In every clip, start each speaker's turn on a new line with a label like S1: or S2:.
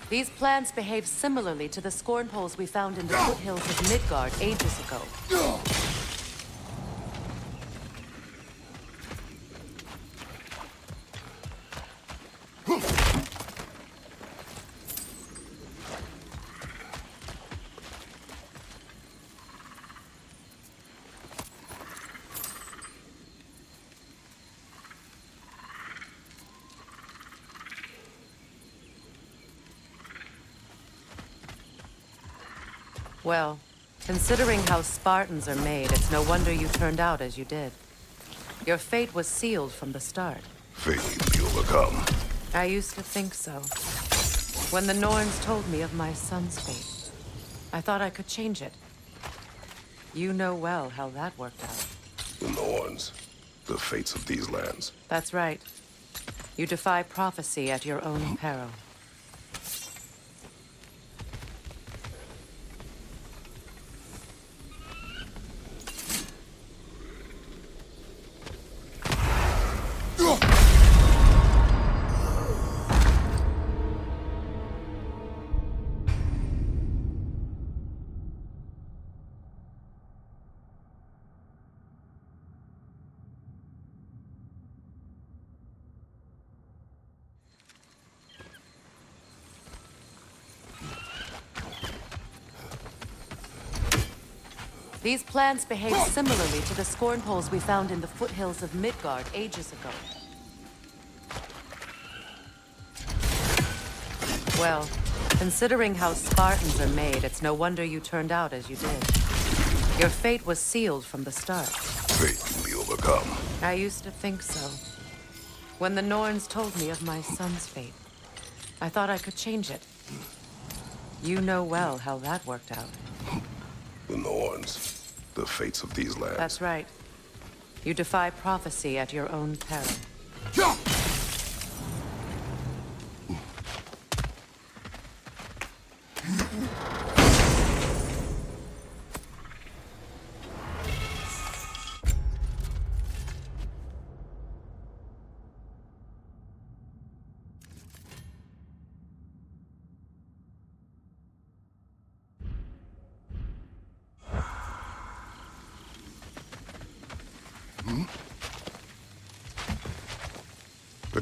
S1: These plants behave similarly to the scorn poles we found in the foothills of Midgard ages ago. Well, considering how Spartans are made, it's no wonder you turned out as you did. Your fate was sealed from the start.
S2: Fate can be overcome.
S1: I used to think so. When the Norns told me of my son's fate, I thought I could change it. You know well how that worked out.
S2: The Norns. The fates of these lands.
S1: That's right. You defy prophecy at your own peril. These plants behave similarly to the scorn poles we found in the foothills of Midgard ages ago. Well, considering how Spartans are made, it's no wonder you turned out as you did. Your fate was sealed from the start.
S2: Fate can be overcome.
S1: I used to think so. When the Norns told me of my son's fate, I thought I could change it. You know well how that worked out.
S2: The Norns. The fates of these lands.
S1: That's right. You defy prophecy at your own peril.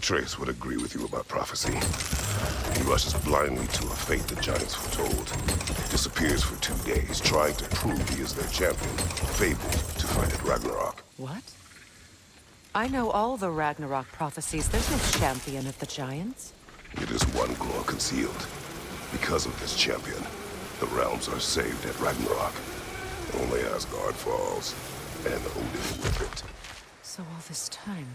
S2: Kratos would agree with you about prophecy. He rushes blindly to a fate the giants foretold. Disappears for 2 days, trying to prove he is their champion, fabled to fight at Ragnarok.
S1: What? I know all the Ragnarok prophecies. There's no champion of the giants.
S2: It is one glow concealed. Because of this champion, the realms are saved at Ragnarok. Only Asgard falls, and Odin with it.
S1: So all this time,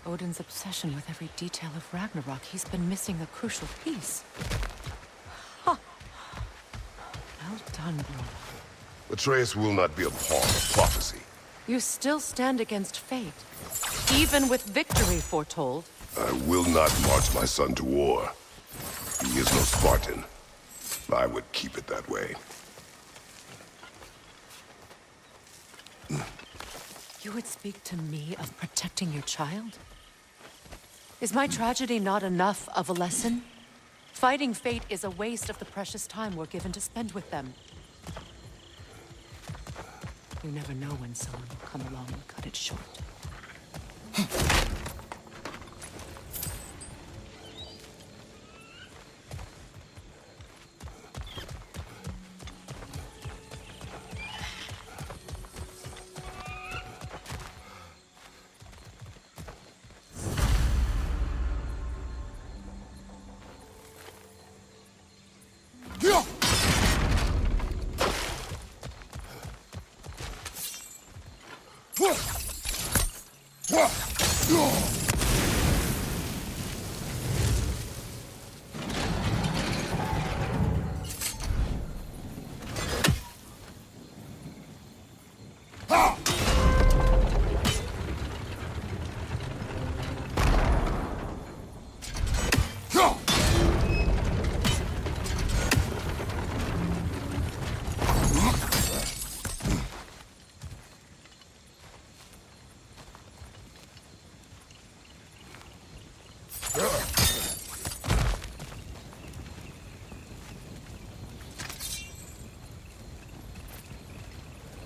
S1: Odin's obsession with every detail of Ragnarok, he's been missing a crucial piece. Huh. Well done, bro.
S2: Atreus will not be a pawn of prophecy.
S1: You still stand against fate, even with victory foretold.
S2: I will not march my son to war. He is no Spartan. I would keep it that way.
S1: You would speak to me of protecting your child? Is my tragedy not enough of a lesson? Fighting fate is a waste of the precious time we're given to spend with them. You never know when someone will come along and cut it short.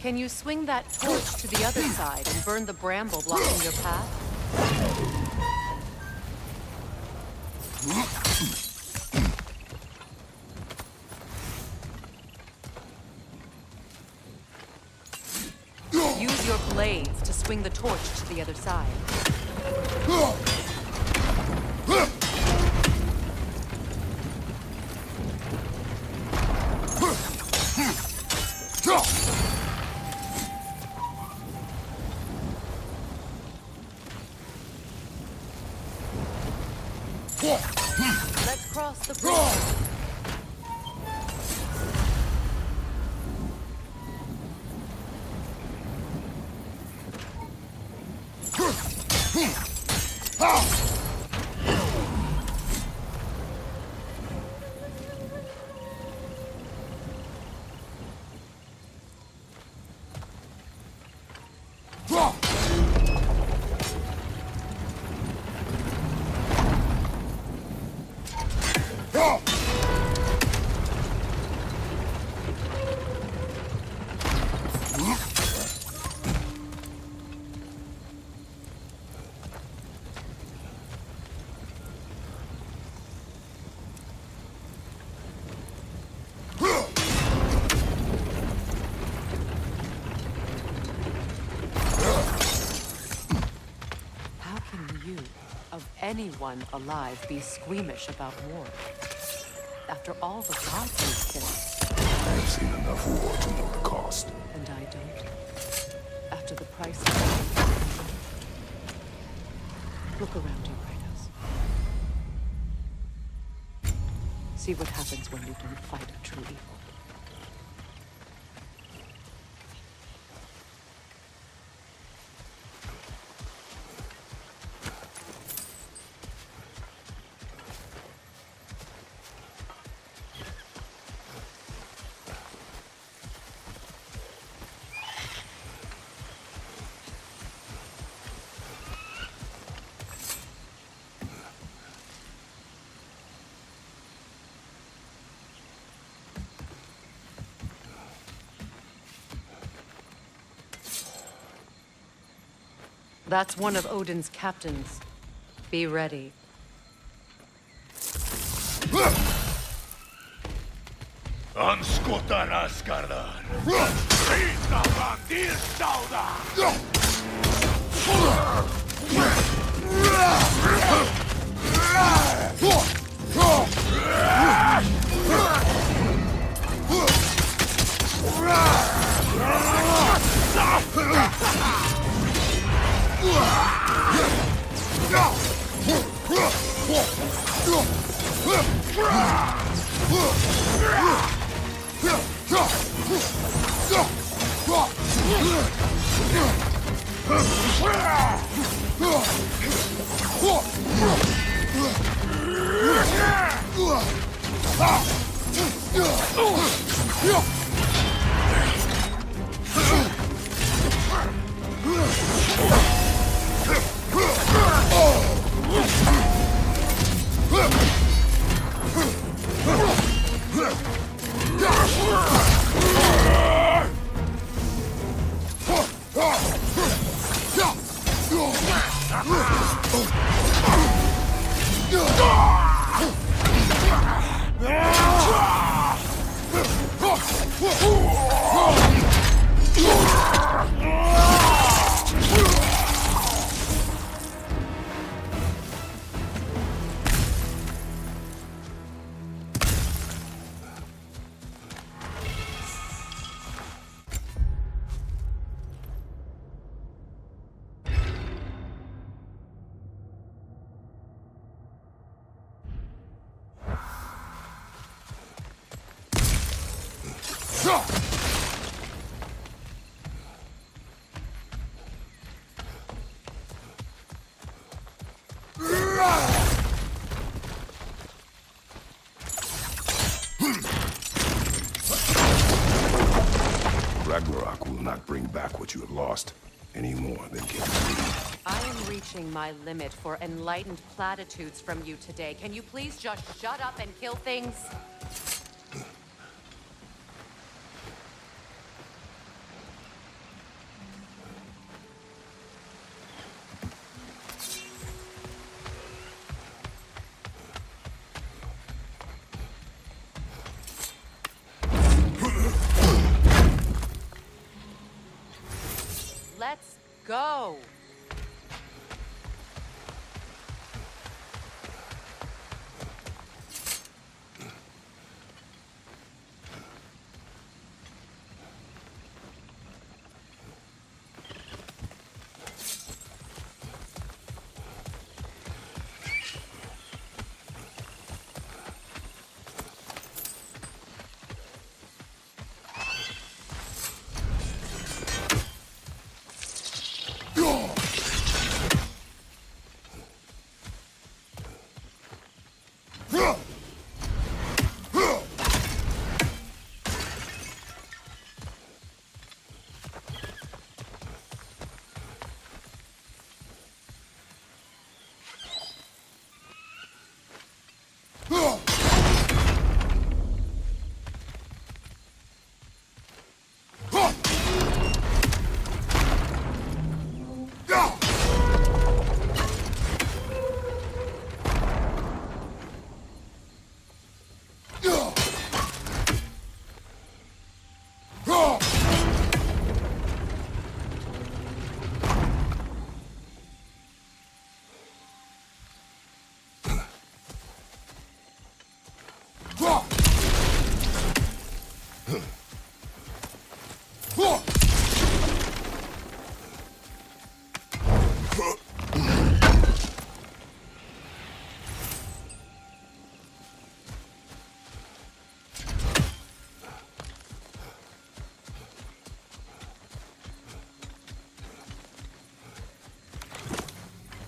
S1: Can you swing that torch to the other side and burn the bramble blocking your path? Use your blades to swing the torch to the other side. Let's cross the bridge. Anyone alive be squeamish about war? After all the gods you've killed.
S2: I've seen enough war to know the cost.
S1: And I don't. After the price of it. Look around you, Kratos. See what happens when you don't fight a true evil. That's one of Odin's captains. Be ready.
S3: Anskutan askardan. Siitä vandistauda.
S2: Ragnarok will not bring back what you have lost, any more than can we.
S1: I am reaching my limit for enlightened platitudes from you today. Can you please just shut up and kill things?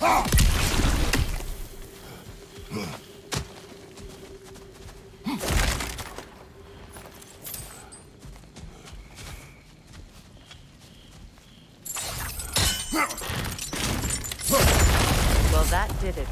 S1: Well, that did it.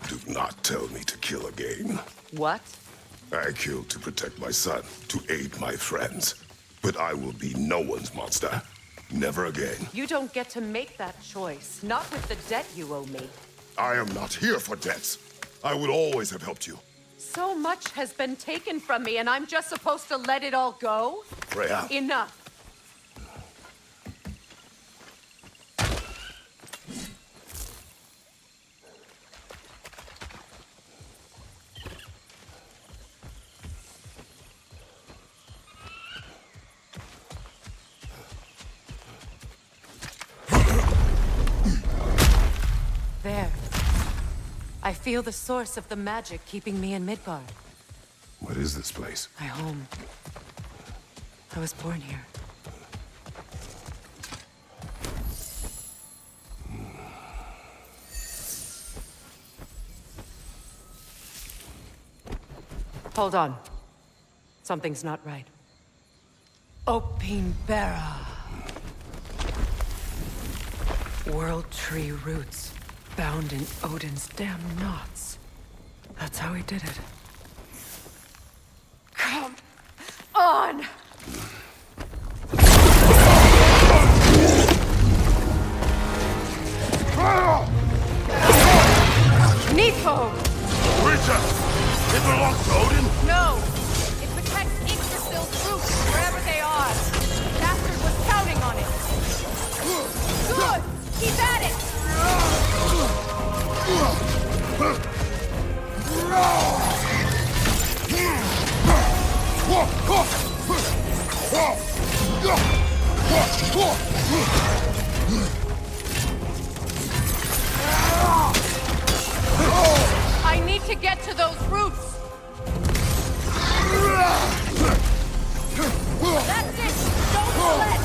S2: Do not tell me to kill again.
S1: What?
S2: I killed to protect my son, to aid my friends. But I will be no one's monster. Never again.
S1: You don't get to make that choice. Not with the debt you owe me.
S2: I am not here for debts. I would always have helped you.
S1: So much has been taken from me, and I'm just supposed to let it all go?
S2: Freya.
S1: Enough. There. I feel the source of the magic keeping me in Midgard.
S2: What is this place?
S1: My home. I was born here. Hold on. Something's not right. Opinbera. World tree roots, bound in Odin's damn knots. That's how he did it. Come on! Nepo!
S3: Creature! It belongs to Odin?
S1: No! It protects Yggdrasil's roots, wherever they are. Bastard was counting on it. Good! Keep at it! I need to get to those roots! That's it! Don't let!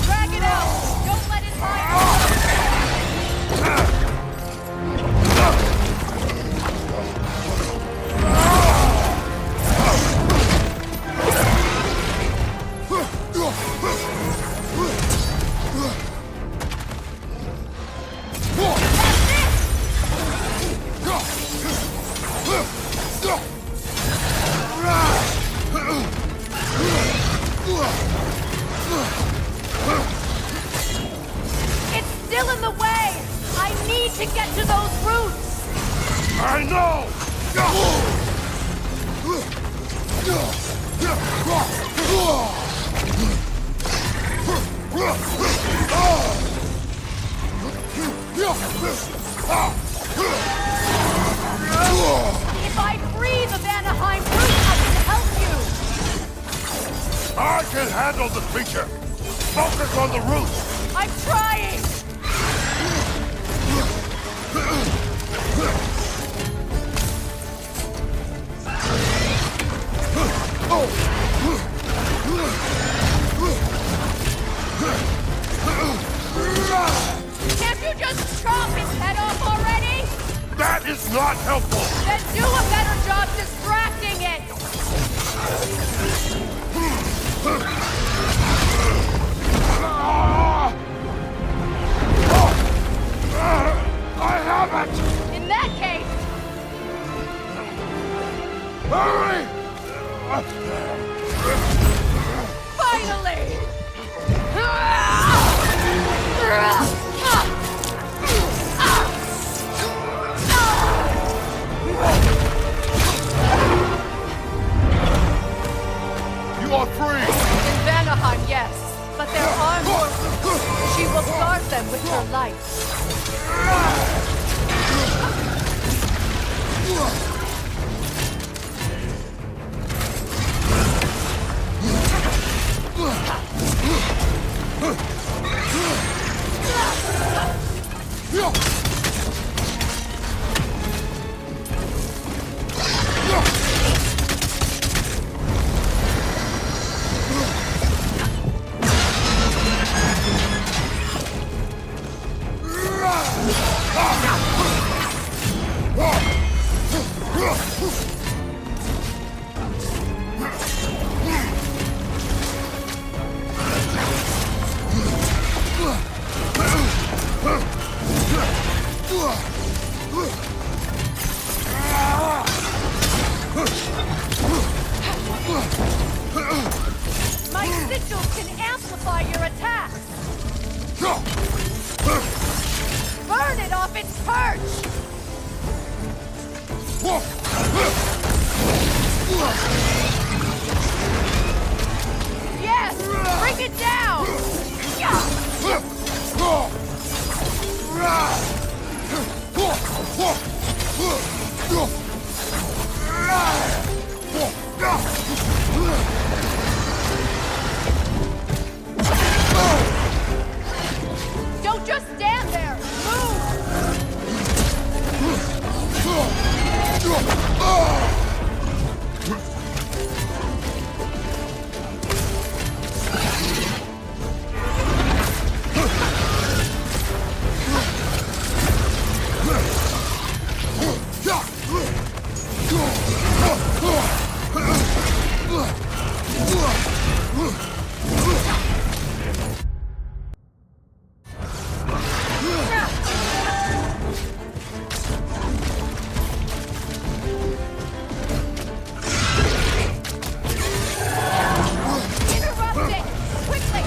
S1: Drag it out! Don't let it hide! It's still in the way! I need to get to those roots!
S3: I know!
S1: If I free the Vanaheim brute, I can help you!
S3: I can handle the creature. Focus on the root.
S1: I'm trying! Can't you just chop his head off already?
S3: That is not helpful.
S1: Then do a better job distracting it!
S3: I have it!
S1: In that case,
S3: Hurry!
S1: finally!
S3: You are free!
S1: In Vanaheim, yes. But there are more roots. She will guard them with her life. My sigils can amplify your attacks! Burn it off its perch! Yes! Bring it down! Don't just stand there! Move! Interrupt it! Quickly!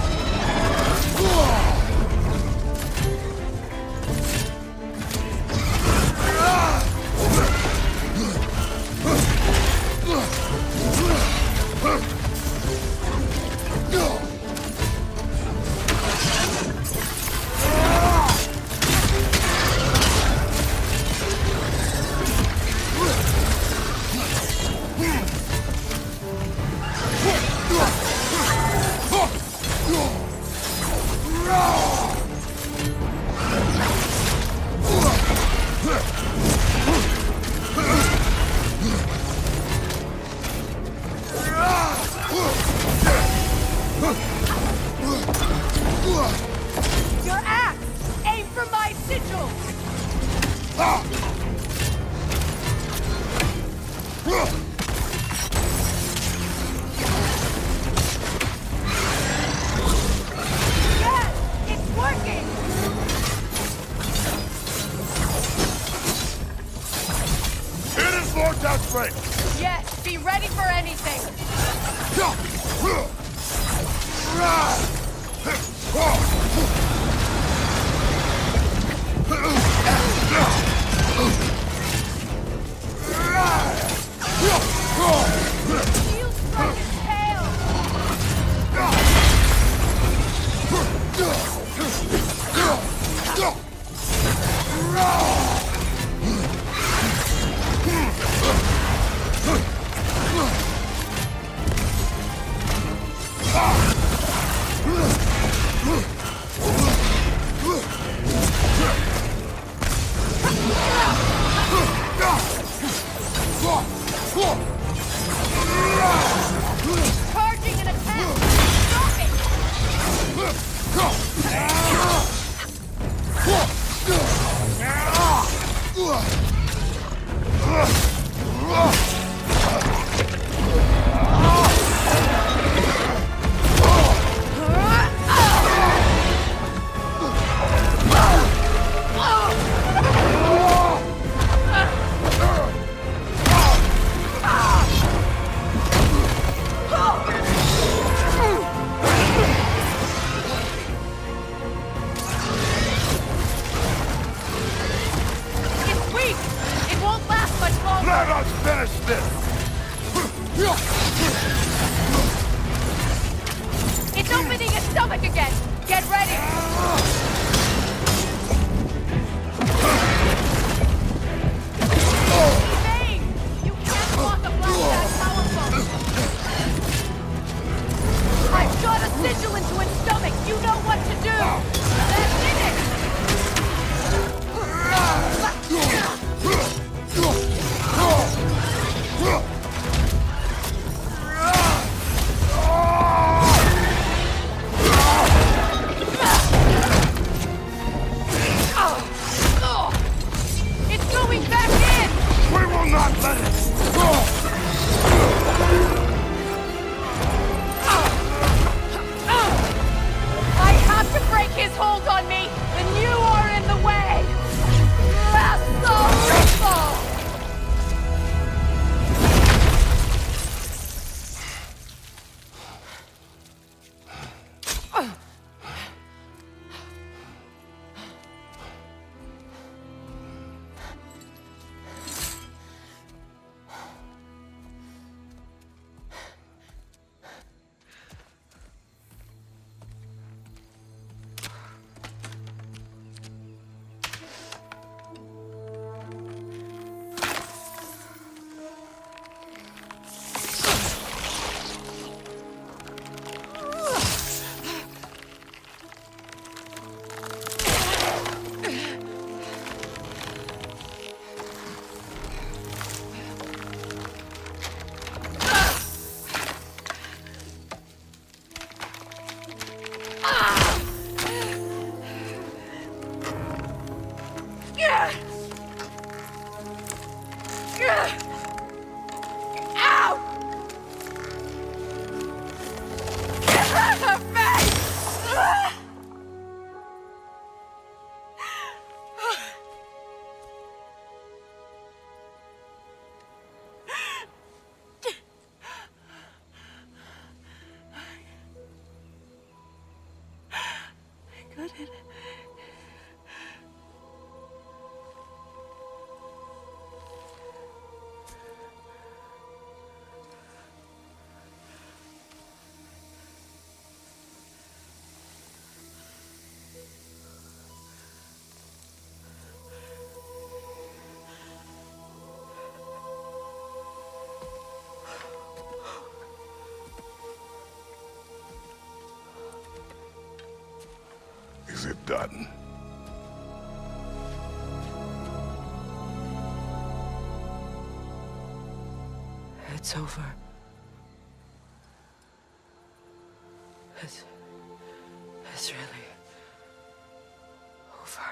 S1: Your axe! Aim for my sigil! Yes! It's working!
S3: It is more desperate!
S1: Yes, be ready for anything! sigil into its stomach! You know what to do! That's it! It's going back in!
S3: We will not let it!
S1: I have to break his hold on me, and you are in the way! Asshole!
S2: Is it done?
S1: It's over. It's really over.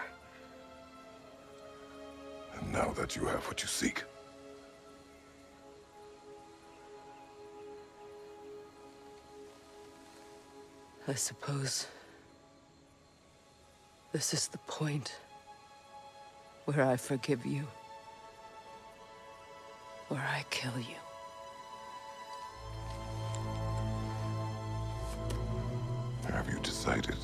S2: And now that you have what you seek,
S1: I suppose this is the point where I forgive you, where I kill you.
S2: have you decided?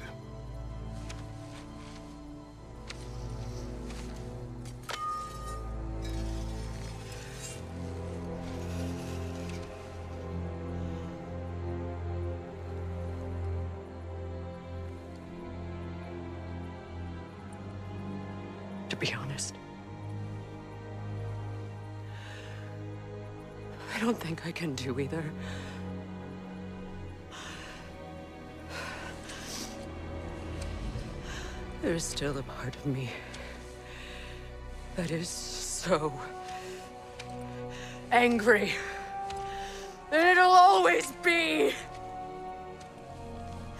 S1: To be honest, I don't think I can do either. There's still a part of me that is so angry. And it'll always be.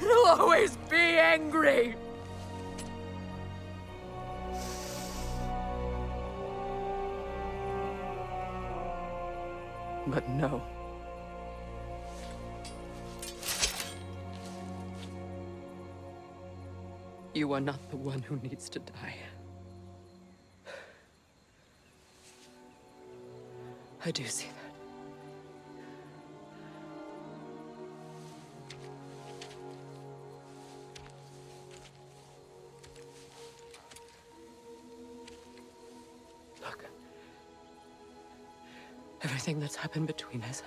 S1: It'll always be angry. But no. You are not the one who needs to die. I do see that. Look. Everything that's happened between us.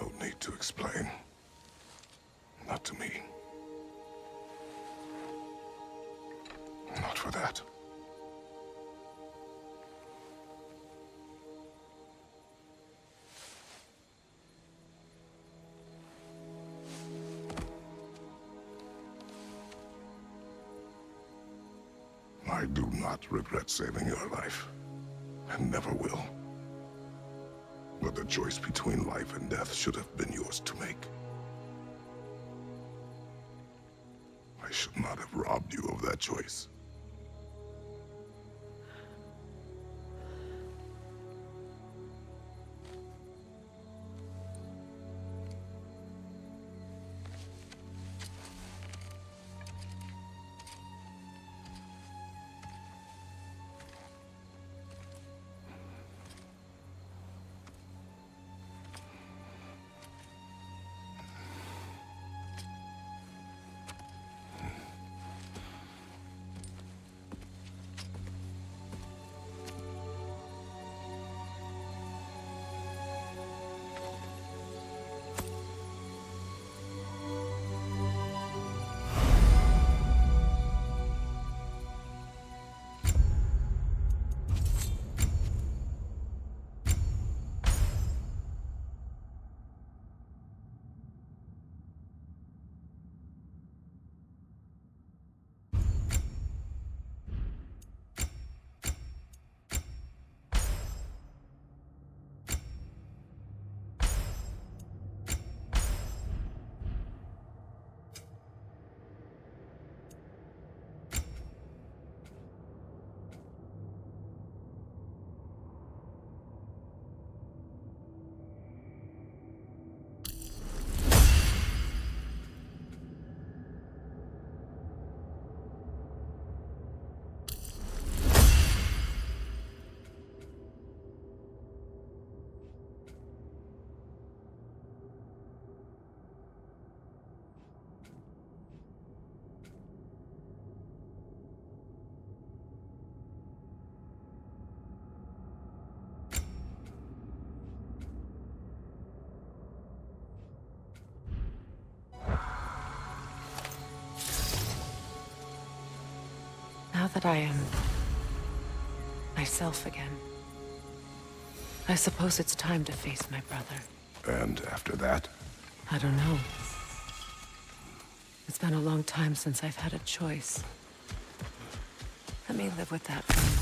S2: No need to explain. Not to me. Not for that. I do not regret saving your life, and never will. But the choice between life and death should have been yours to make. I should not have robbed you of that choice.
S1: Now that I am myself again, I suppose it's time to face my brother.
S2: And after that?
S1: I don't know. It's been a long time since I've had a choice. Let me live with that for a moment.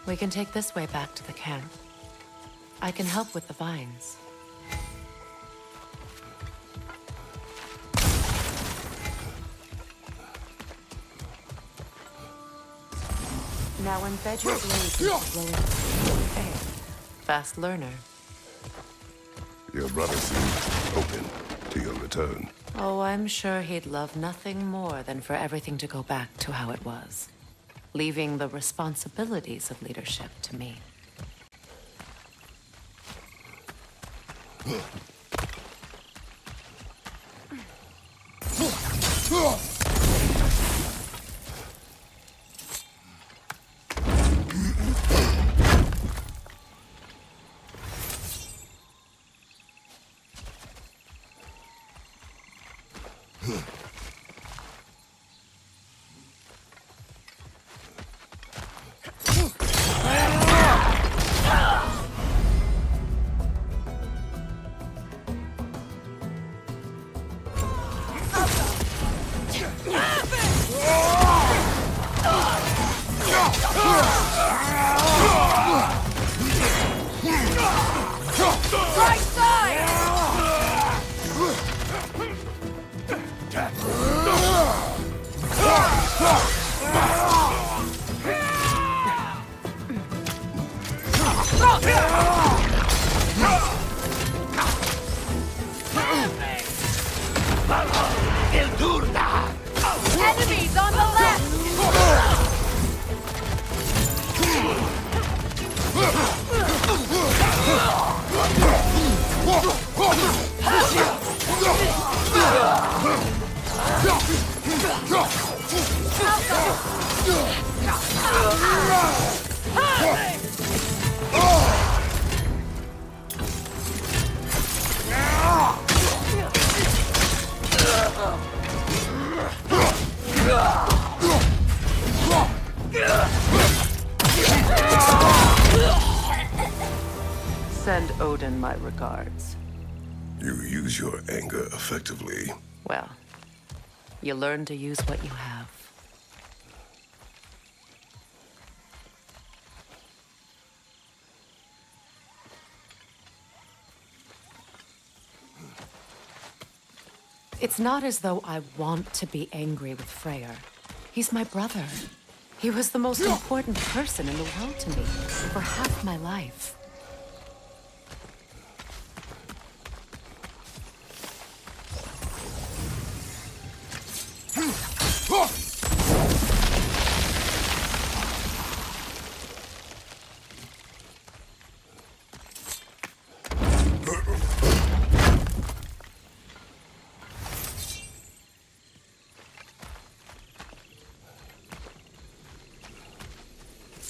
S1: We can take this way back to the camp. I can help with the vines. Now embed your blades into glowing air. Fast learner.
S2: Your brother seemed open to your return.
S1: Oh, I'm sure he'd love nothing more than for everything to go back to how it was, leaving the responsibilities of leadership to me.
S4: Enemies on the left!
S1: Odin my regards.
S2: You use your anger effectively.
S1: Well, you learn to use what you have. It's not as though I want to be angry with Freyr. He's my brother. He was the most important person in the world to me for half my life.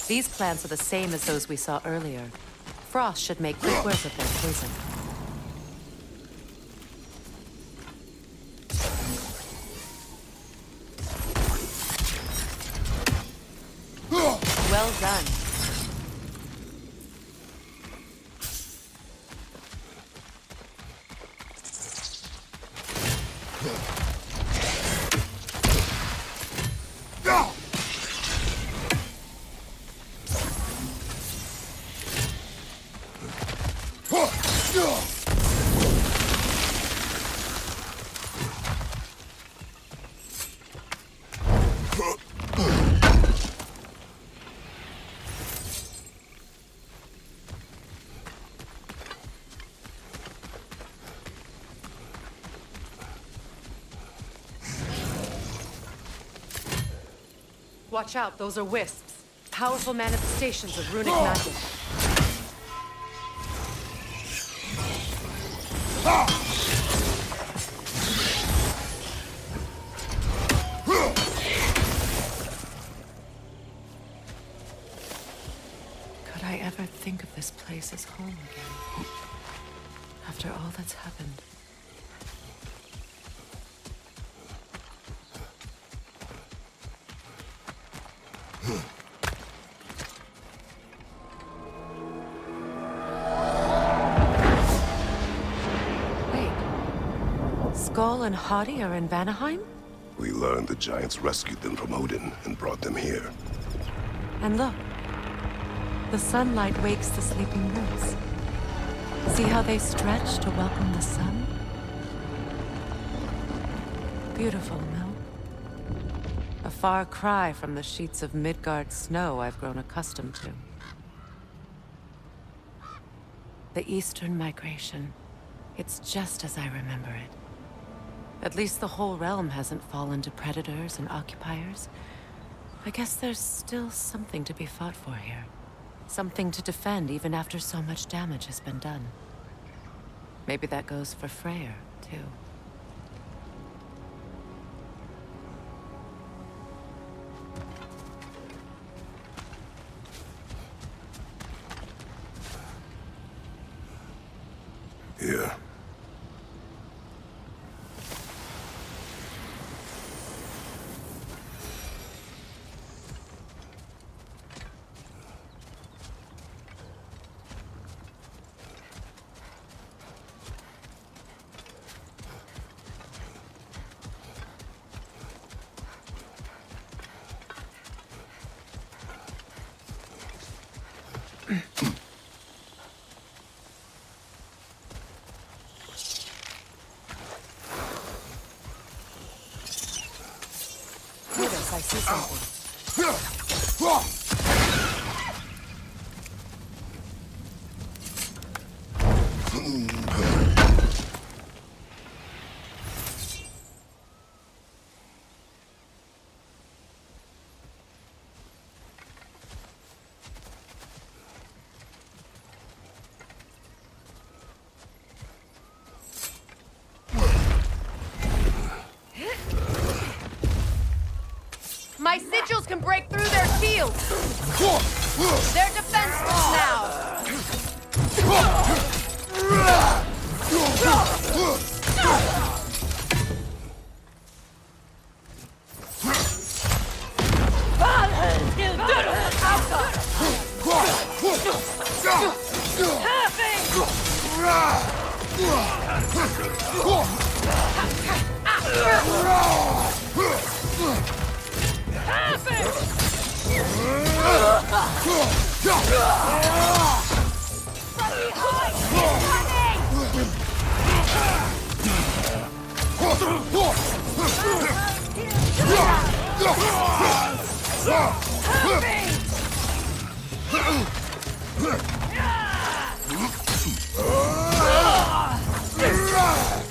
S1: These plants are the same as those we saw earlier. Frost should make quick work of their poison. Well done. Watch out, those are wisps. Powerful manifestations of runic magic. Could I ever think of this place as home again? After all that's happened. Skull and Hati are in Vanaheim?
S2: We learned the giants rescued them from Odin and brought them here.
S1: And look, the sunlight wakes the sleeping roots. See how they stretch to welcome the sun? Beautiful, no? A far cry from the sheets of Midgard snow I've grown accustomed to. The Eastern migration. It's just as I remember it. At least the whole realm hasn't fallen to predators and occupiers. I guess there's still something to be fought for here. Something to defend even after so much damage has been done. Maybe that goes for Freyr, too.
S2: Yeah.
S1: I see something. My sigils can break through their shields! They're defenseless now!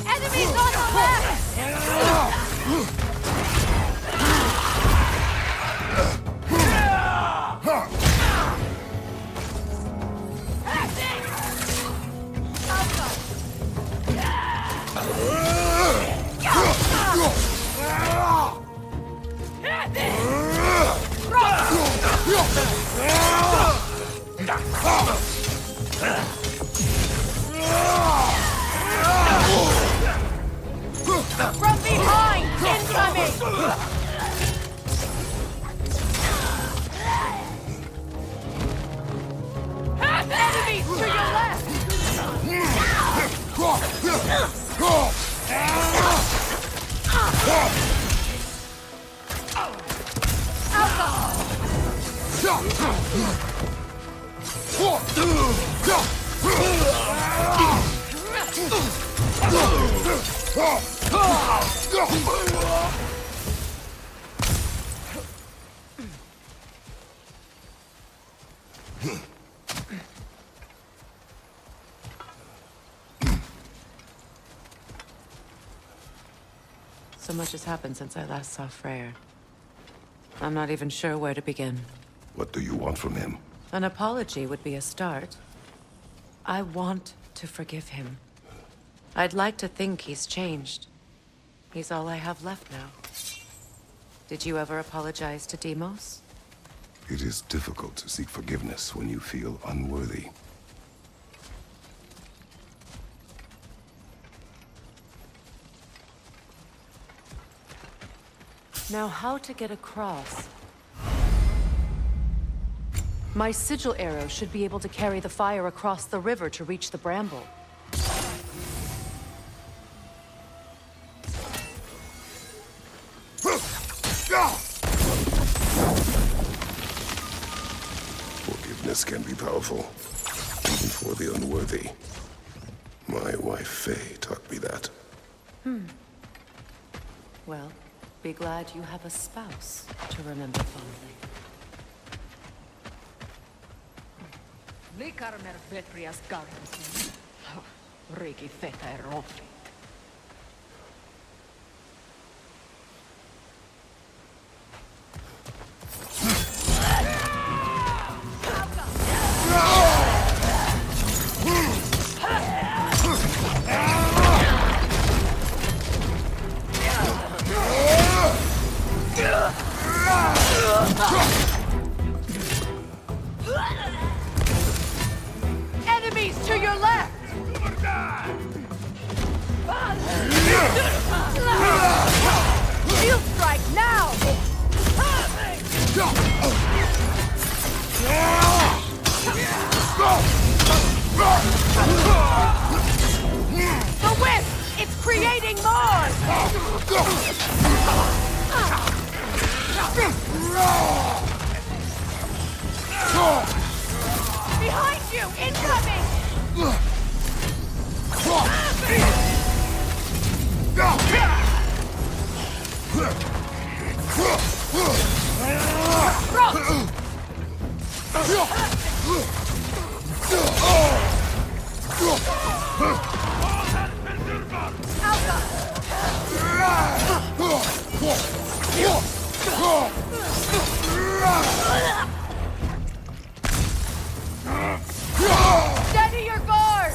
S4: Enemies on the left! From behind! Incoming! Enemies to your left!
S1: So much has happened since I last saw Freyr. I'm not even sure where to begin.
S2: What do you want from him?
S1: An apology would be a start. I want to forgive him. I'd like to think he's changed. He's all I have left now. Did you ever apologize to Deimos?
S2: It is difficult to seek forgiveness when you feel unworthy.
S1: Now, how to get across? My sigil arrow should be able to carry the fire across the river to reach the bramble.
S2: Forgiveness can be powerful, even for the unworthy. My wife, Faye, taught me that.
S1: Well, be glad you have a spouse to remember fondly.
S4: Likarmer Petrias Garden. Riki Feta Rofi.
S1: Enemies to your left!
S4: Shield strike now!
S1: The wisp! It's creating more!
S4: Behind you! Incoming!
S1: Steady your guard!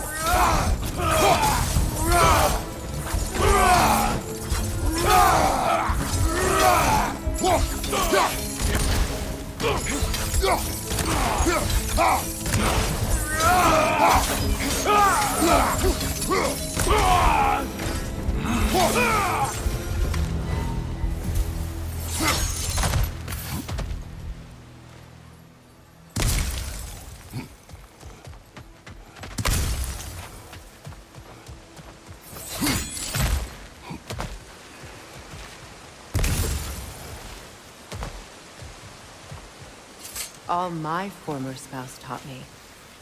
S1: All my former spouse taught me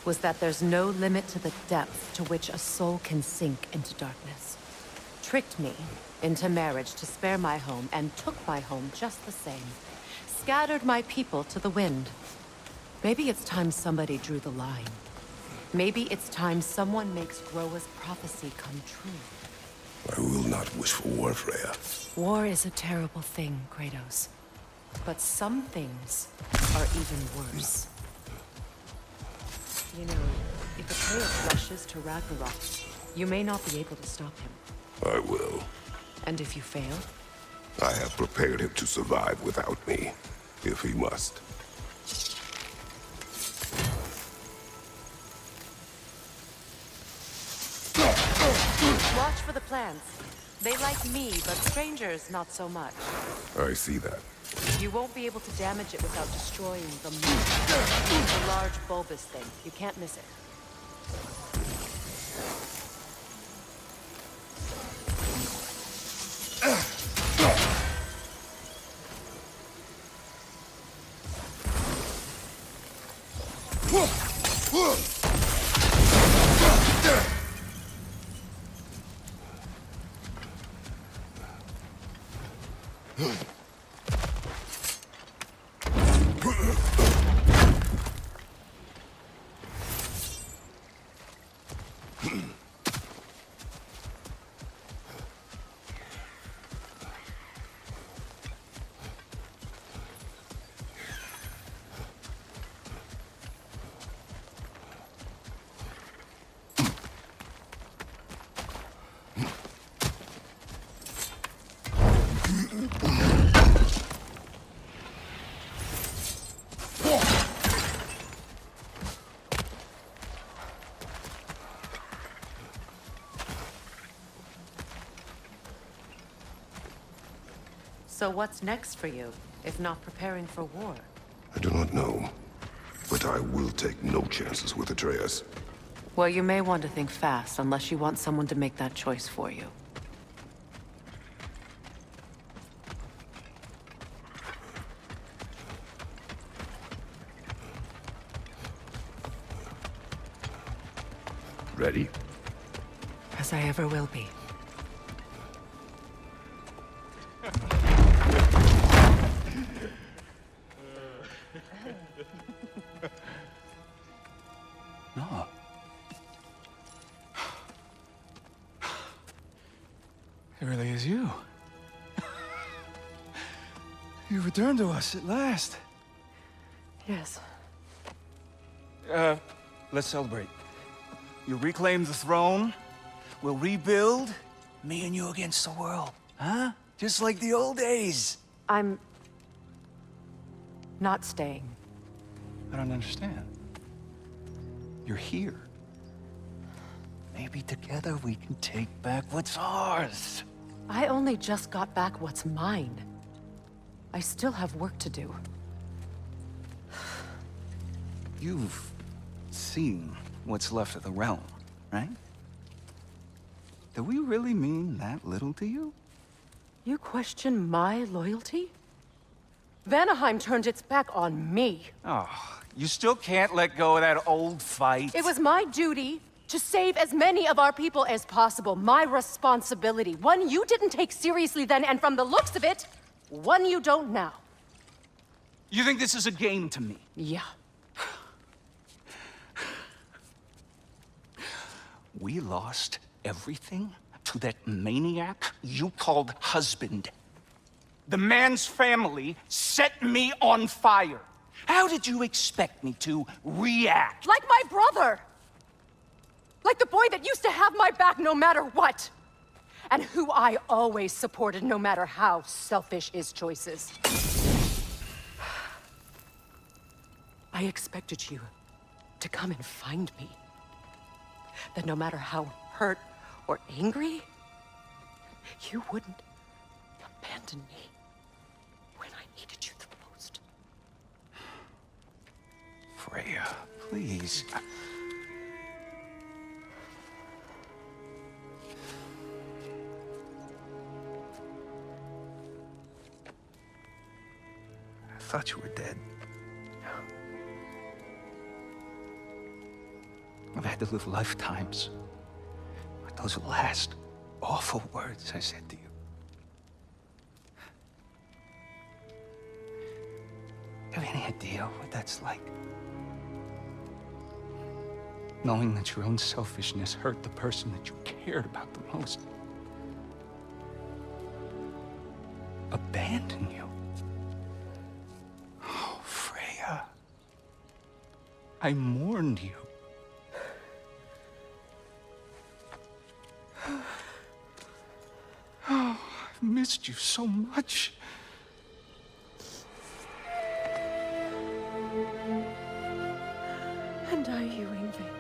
S1: was that there's no limit to the depth to which a soul can sink into darkness. Tricked me into marriage to spare my home and took my home just the same. Scattered my people to the wind. Maybe it's time somebody drew the line. Maybe it's time someone makes Groa's prophecy come true.
S2: I will not wish for war, Freya.
S1: War is a terrible thing, Kratos. But some things are even worse. You know, if Atreus rushes to Ragnarok, you may not be able to stop him.
S2: I will.
S1: And if you fail?
S2: I have prepared him to survive without me, if he must.
S1: Watch for the plants. They like me, but strangers not so much.
S2: I see that.
S1: You won't be able to damage it without destroying the moon. The large bulbous thing. You can't miss it. So what's next for you, if not preparing for war?
S2: I do not know, but I will take no chances with Atreus.
S1: Well, you may want to think fast, unless you want someone to make that choice for you.
S2: Ready?
S1: As I ever will be.
S5: No. It really is you. You returned to us at last.
S1: Yes.
S5: Let's celebrate. You reclaim the throne. We'll rebuild. Me and you against the world. Huh? Just like the old days.
S1: I'm... not staying.
S5: I don't understand. You're here. Maybe together we can take back what's ours.
S1: I only just got back what's mine. I still have work to do.
S5: You've seen what's left of the realm, right? Do we really mean that little to you?
S1: You question my loyalty? Vanaheim turned its back on me.
S5: Oh, you still can't let go of that old fight.
S1: It was my duty to save as many of our people as possible. My responsibility. One you didn't take seriously then, and from the looks of it, one you don't now.
S5: You think this is a game to me?
S1: Yeah.
S5: We lost everything to that maniac you called husband. The man's family set me on fire. How did you expect me to react?
S1: Like my brother! Like the boy that used to have my back no matter what! And who I always supported no matter how selfish his choices. I expected you to come and find me. That no matter how hurt or angry, you wouldn't abandon me when I needed you the most.
S5: Freya, please. I thought you were dead. I've had to live lifetimes with those last awful words I said to you. Have any idea what that's like? Knowing that your own selfishness hurt the person that you cared about the most. Abandon you. Oh, Freya. I mourned you. Oh, I've missed you so much.
S1: And are you, Ingrid?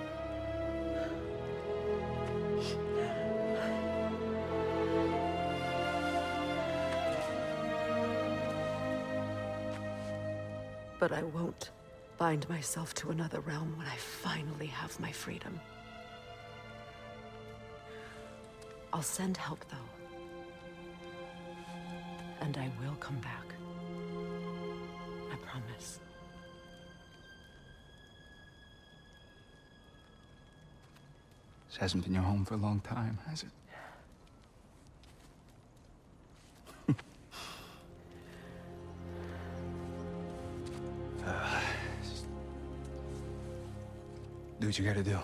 S1: But I won't bind myself to another realm when I finally have my freedom. I'll send help, though. And I will come back. I promise.
S5: This hasn't been your home for a long time, has it? Do what you gotta do.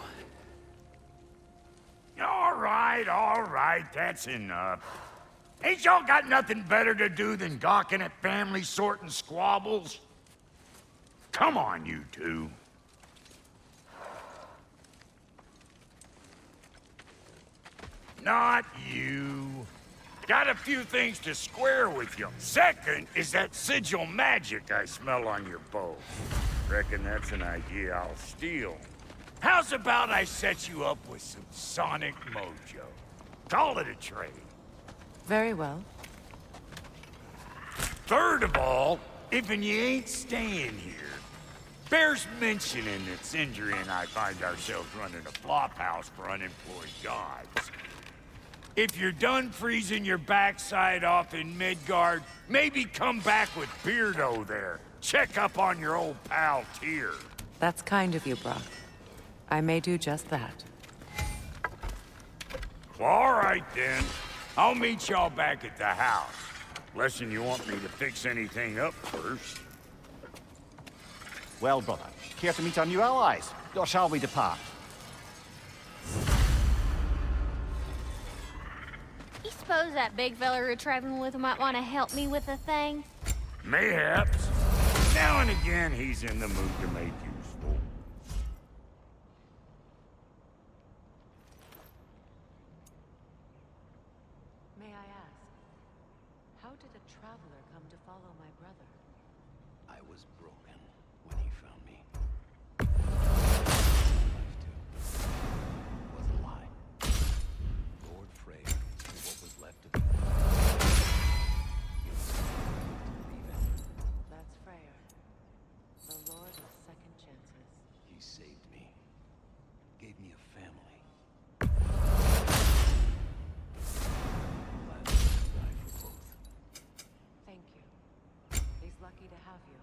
S3: All right, that's enough. Ain't y'all got nothing better to do than gawking at family sorting squabbles? Come on, you two. Not you. Got a few things to square with you. Second is that sigil magic I smell on your bow. Reckon that's an idea I'll steal. How's about I set you up with some sonic mojo? Call it a trade.
S1: Very well.
S3: Third of all, if you ain't staying here, bears mentioning that Sindri and I find ourselves running a flop house for unemployed gods. If you're done freezing your backside off in Midgard, maybe come back with Beardo there. Check up on your old pal Tyr.
S1: That's kind of you, Brock. I may do just that.
S3: All right, then. I'll meet y'all back at the house. Unless you want me to fix anything up first.
S6: Well, brother, care to meet our new allies? Or shall we depart?
S7: You suppose that big fella we're traveling with might want to help me with a thing?
S3: Mayhaps. Now and again, he's in the mood to make useful.
S1: May I ask, how did a traveler come to follow my brother?
S8: I was broken when he found me. Life, too, was a lie. Lord Frey knew what was left of me. He was to leave it.
S1: That's Freyr, the Lord of Second Chances.
S8: He saved me. Gave me a family. Glad to die for both.
S1: Thank you. He's lucky to have you.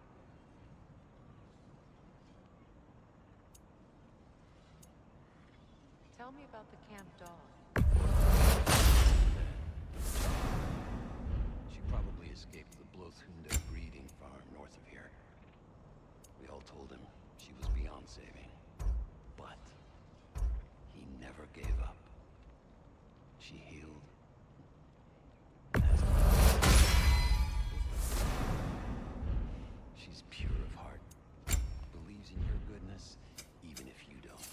S1: Tell me about the camp dog.
S8: She probably escaped the Blothunde breeding farm north of here. We all told him she was beyond saving. But he never gave up. She healed. As she's pure of heart. Believes in your goodness, even if you don't.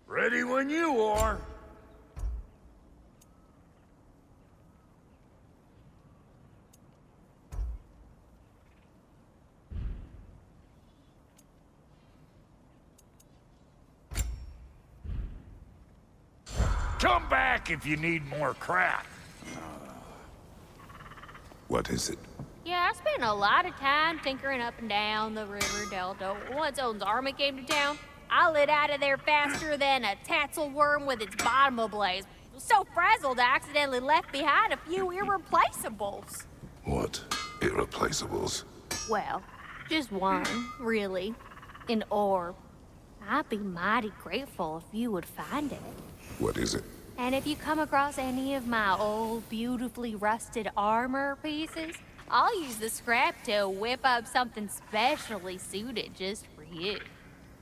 S3: Ready when you are. Come back if you need more crap.
S2: What is it?
S7: Yeah, I spent a lot of time tinkering up and down the river delta. Once Odin's army came to town, I lit out of there faster than a tassel worm with its bottom ablaze. So frazzled, I accidentally left behind a few irreplaceables.
S2: What? Irreplaceables?
S7: Well, just one, really. An orb. I'd be mighty grateful if you would find it.
S2: What is it?
S7: And if you come across any of my old, beautifully rusted armor pieces, I'll use the scrap to whip up something specially suited just for you.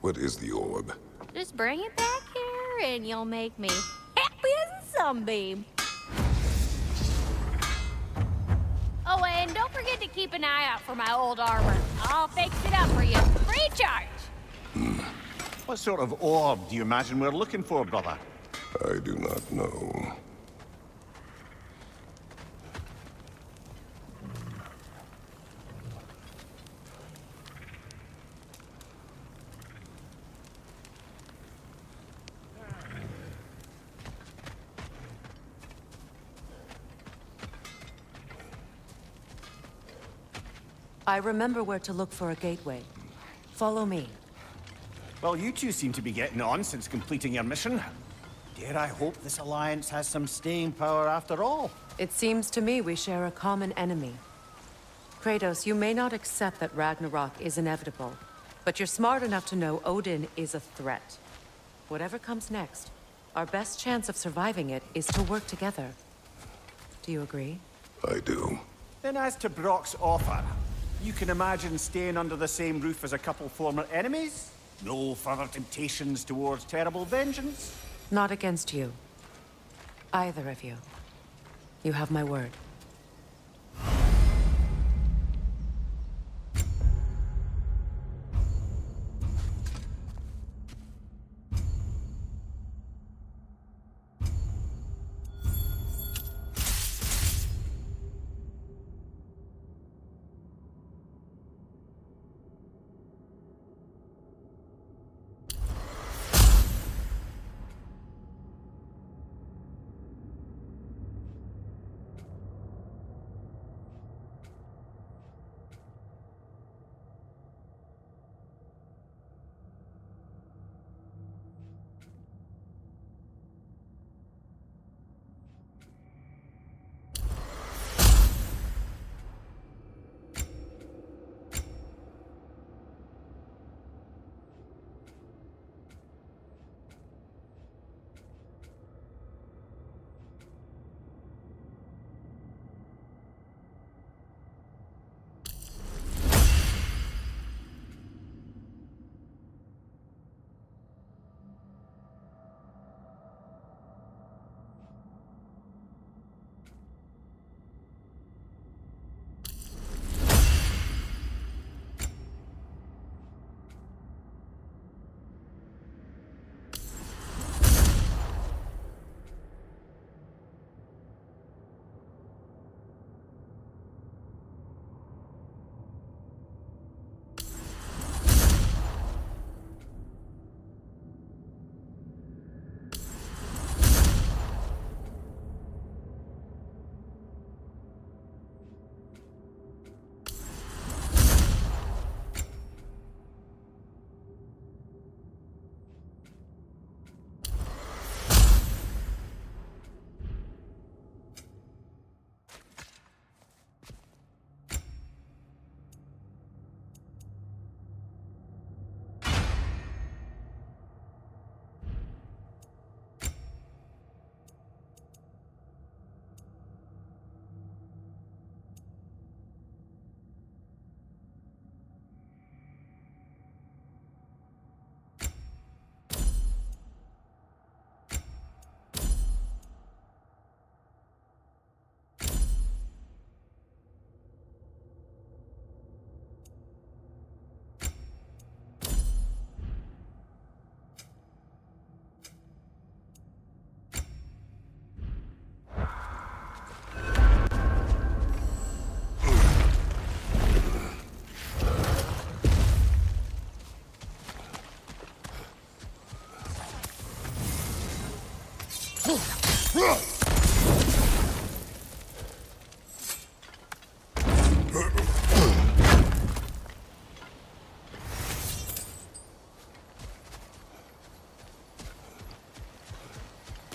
S2: What is the orb?
S7: Just bring it back here and you'll make me happy as a sunbeam. Oh, and don't forget to keep an eye out for my old armor. I'll fix it up for you, free of charge.
S6: What sort of orb do you imagine we're looking for, brother?
S2: I do not know.
S1: I remember where to look for a gateway. Follow me.
S6: Well, you two seem to be getting on since completing your mission. Dare I hope this alliance has some staying power after all?
S1: It seems to me we share a common enemy. Kratos, you may not accept that Ragnarok is inevitable, but you're smart enough to know Odin is a threat. Whatever comes next, our best chance of surviving it is to work together. Do you agree?
S2: I do.
S6: Then as to Brock's offer, you can imagine staying under the same roof as a couple former enemies? No further temptations towards terrible vengeance?
S1: Not against you. Either of you. You have my word.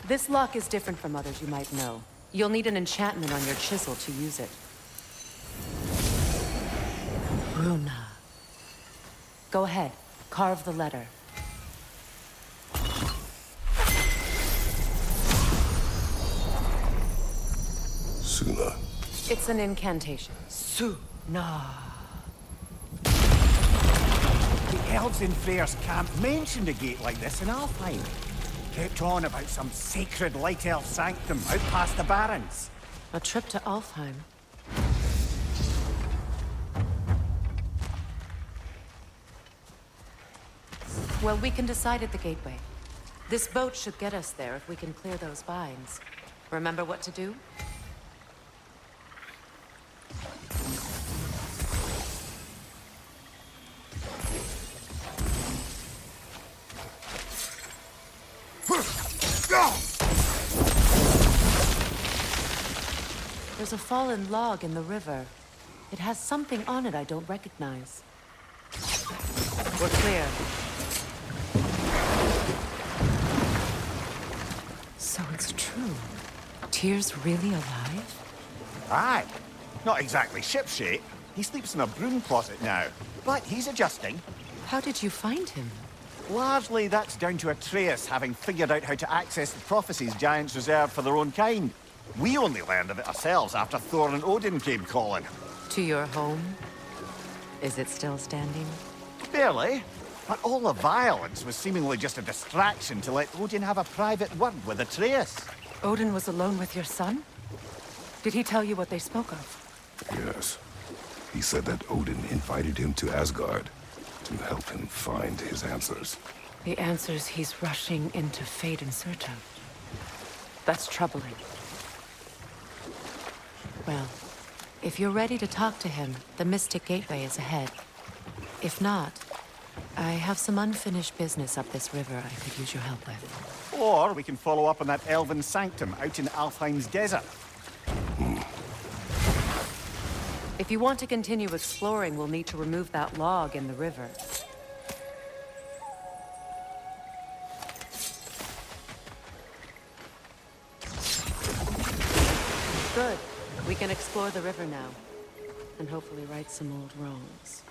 S1: This lock is different from others you might know. You'll need an enchantment on your chisel to use it. Runa. Go ahead. Carve the letter.
S2: Suna.
S1: It's an incantation. Suna.
S6: The elves in Freyr's camp mentioned a gate like this in Alfheim. Kept on about some sacred light elf sanctum out past the Barrens.
S1: A trip to Alfheim. Well, we can decide at the gateway. This boat should get us there if we can clear those vines. Remember what to do? There's a fallen log in the river. It has something on it I don't recognize. We're clear. So it's true. Tyr's really alive?
S6: Aye. Not exactly shipshape. He sleeps in a broom closet now. But he's adjusting.
S1: How did you find him?
S6: Largely, that's down to Atreus having figured out how to access the prophecies giants reserve for their own kind. We only learned of it ourselves after Thor and Odin came calling.
S1: To your home? Is it still standing?
S6: Barely. But all the violence was seemingly just a distraction to let Odin have a private word with Atreus.
S1: Odin was alone with your son? Did he tell you what they spoke of?
S2: Yes. He said that Odin invited him to Asgard to help him find his answers.
S1: The answers he's rushing into fate in search of. That's troubling. Well, if you're ready to talk to him, the Mystic Gateway is ahead. If not, I have some unfinished business up this river I could use your help with.
S6: Or we can follow up on that elven sanctum out in Alfheim's desert.
S1: If you want to continue exploring, we'll need to remove that log in the river. Good. We can explore the river now, and hopefully right some old wrongs.